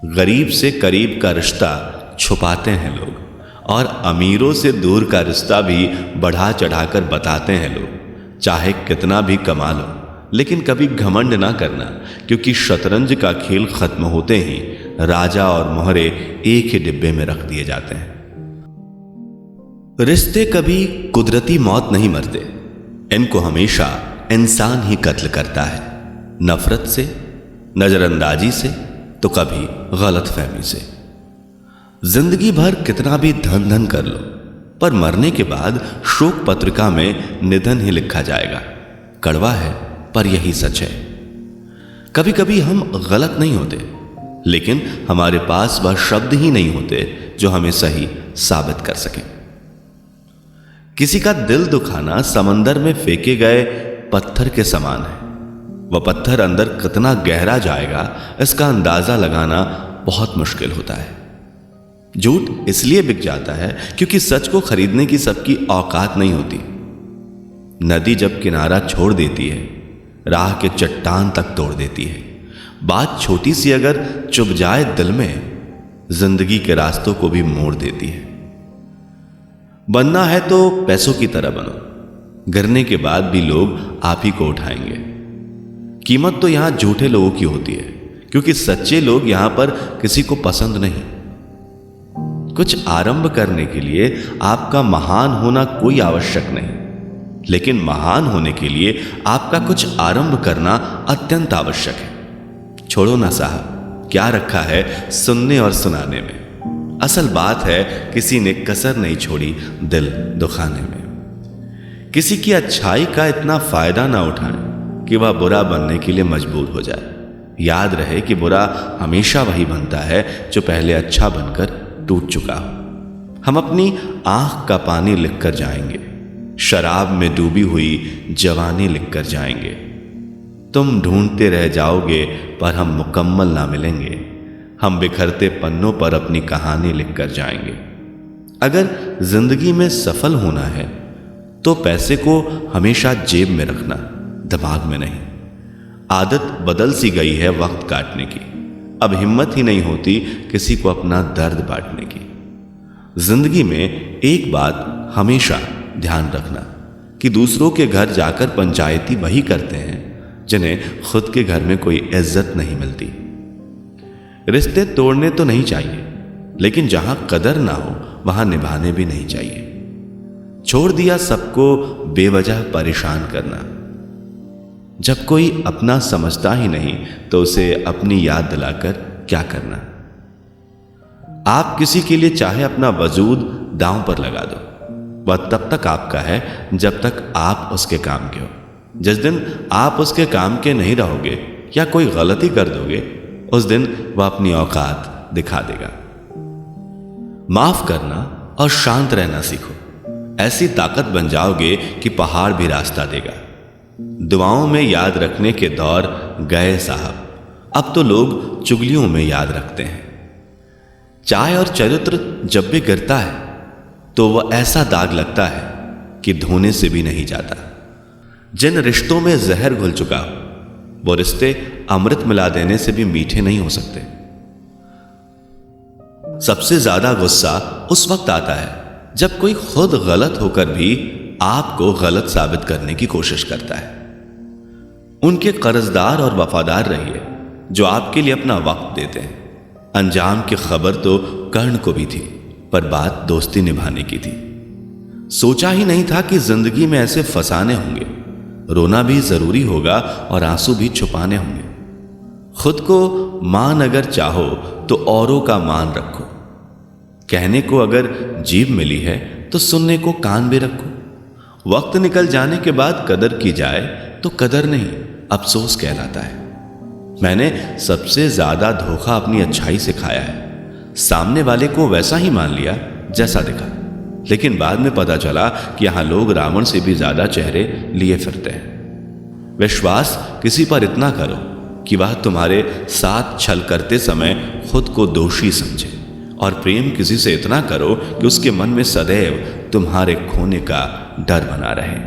गरीब से करीब का रिश्ता छुपाते हैं लोग, और अमीरों से दूर का रिश्ता भी बढ़ा चढ़ाकर बताते हैं लोग। चाहे कितना भी कमा लो, लेकिन कभी घमंड ना करना, क्योंकि शतरंज का खेल खत्म होते ही राजा और मोहरे एक ही डिब्बे में रख दिए जाते हैं। रिश्ते कभी कुदरती मौत नहीं मरते, इनको हमेशा इंसान ही कत्ल करता है। नफरत से, नजरअंदाजी से, तो कभी गलतफहमी से। जिंदगी भर कितना भी धन धन कर लो, पर मरने के बाद शोक पत्रिका में निधन ही लिखा जाएगा। कड़वा है पर यही सच है। कभी कभी हम गलत नहीं होते, लेकिन हमारे पास वह शब्द ही नहीं होते जो हमें सही साबित कर सके। किसी का दिल दुखाना समंदर में फेंके गए पत्थर के समान है। वह पत्थर अंदर कितना गहरा जाएगा, इसका अंदाजा लगाना बहुत मुश्किल होता है। झूठ इसलिए बिक जाता है क्योंकि सच को खरीदने की सबकी औकात नहीं होती। नदी जब किनारा छोड़ देती है, राह के चट्टान तक तोड़ देती है। बात छोटी सी अगर चुभ जाए दिल में, जिंदगी के रास्तों को भी मोड़ देती है। बनना है तो पैसों की तरह बनो, गिरने के बाद भी लोग आप ही को उठाएंगे। कीमत तो यहां झूठे लोगों की होती है, क्योंकि सच्चे लोग यहां पर किसी को पसंद नहीं। कुछ आरंभ करने के लिए आपका महान होना कोई आवश्यक नहीं, लेकिन महान होने के लिए आपका कुछ आरंभ करना अत्यंत आवश्यक है। छोड़ो ना साहब, क्या रखा है सुनने और सुनाने में। असल बात है किसी ने कसर नहीं छोड़ी दिल दुखाने में। किसी की अच्छाई का इतना फायदा ना उठाएं कि वह बुरा बनने के लिए मजबूर हो जाए। याद रहे कि बुरा हमेशा वही बनता है जो पहले अच्छा बनकर टूट चुका हो। हम अपनी आंख का पानी लिखकर जाएंगे, शराब में डूबी हुई जवानी लिखकर जाएंगे। तुम ढूंढते रह जाओगे पर हम मुकम्मल ना मिलेंगे। हम बिखरते पन्नों पर अपनी कहानी लिखकर जाएंगे। अगर जिंदगी में सफल होना है तो पैसे को हमेशा जेब में रखना, दिमाग में नहीं। आदत बदल सी गई है वक्त काटने की। अब हिम्मत ही नहीं होती किसी को अपना दर्द बांटने की। जिंदगी में एक बात हमेशा ध्यान रखना कि दूसरों के घर जाकर पंचायती वही करते हैं जिन्हें खुद के घर में कोई इज्जत नहीं मिलती। रिश्ते तोड़ने तो नहीं चाहिए, लेकिन जहां कदर ना हो वहां निभाने भी नहीं चाहिए। छोड़ दिया सबको बेवजह परेशान करना। जब कोई अपना समझता ही नहीं तो उसे अपनी याद दिलाकर क्या करना। आप किसी के लिए चाहे अपना वजूद दांव पर लगा दो, वह तब तक आपका है जब तक आप उसके काम के हो। जिस दिन आप उसके काम के नहीं रहोगे या कोई गलती कर दोगे, उस दिन वह अपनी औकात दिखा देगा। माफ करना और शांत रहना सीखो। ऐसी ताकत बन जाओगे कि पहाड़ भी रास्ता देगा। दुआओं में याद रखने के दौर गए साहब, अब तो लोग चुगलियों में याद रखते हैं। चाय और चरित्र जब भी गिरता है तो वह ऐसा दाग लगता है कि धोने से भी नहीं जाता। जिन रिश्तों में जहर घुल चुका हो, वो रिश्ते अमृत मिला देने से भी मीठे नहीं हो सकते। सबसे ज्यादा गुस्सा उस वक्त आता है जब कोई खुद गलत होकर भी आपको गलत साबित करने की कोशिश करता है। उनके कर्जदार और वफादार रहिए जो आपके लिए अपना वक्त देते हैं। अंजाम की खबर तो कर्ण को भी थी, पर बात दोस्ती निभाने की थी। सोचा ही नहीं था कि जिंदगी में ऐसे फसाने होंगे। रोना भी जरूरी होगा और आंसू भी छुपाने होंगे। खुद को मान अगर चाहो तो औरों का मान रखो। कहने को अगर जीभ मिली है तो सुनने को कान भी रखो। वक्त निकल जाने के बाद कदर की जाए तो कदर नहीं, अफसोस कहलाता है। मैंने सबसे ज्यादा धोखा अपनी अच्छाई से खाया है। सामने वाले को वैसा ही मान लिया जैसा दिखा, लेकिन बाद में पता चला कि यहां लोग रावण से भी ज्यादा चेहरे लिए फिरते हैं। विश्वास किसी पर इतना करो कि वह तुम्हारे साथ छल करते समय खुद को दोषी समझे, और प्रेम किसी से इतना करो कि उसके मन में सदैव तुम्हारे खोने का डर बना रहे।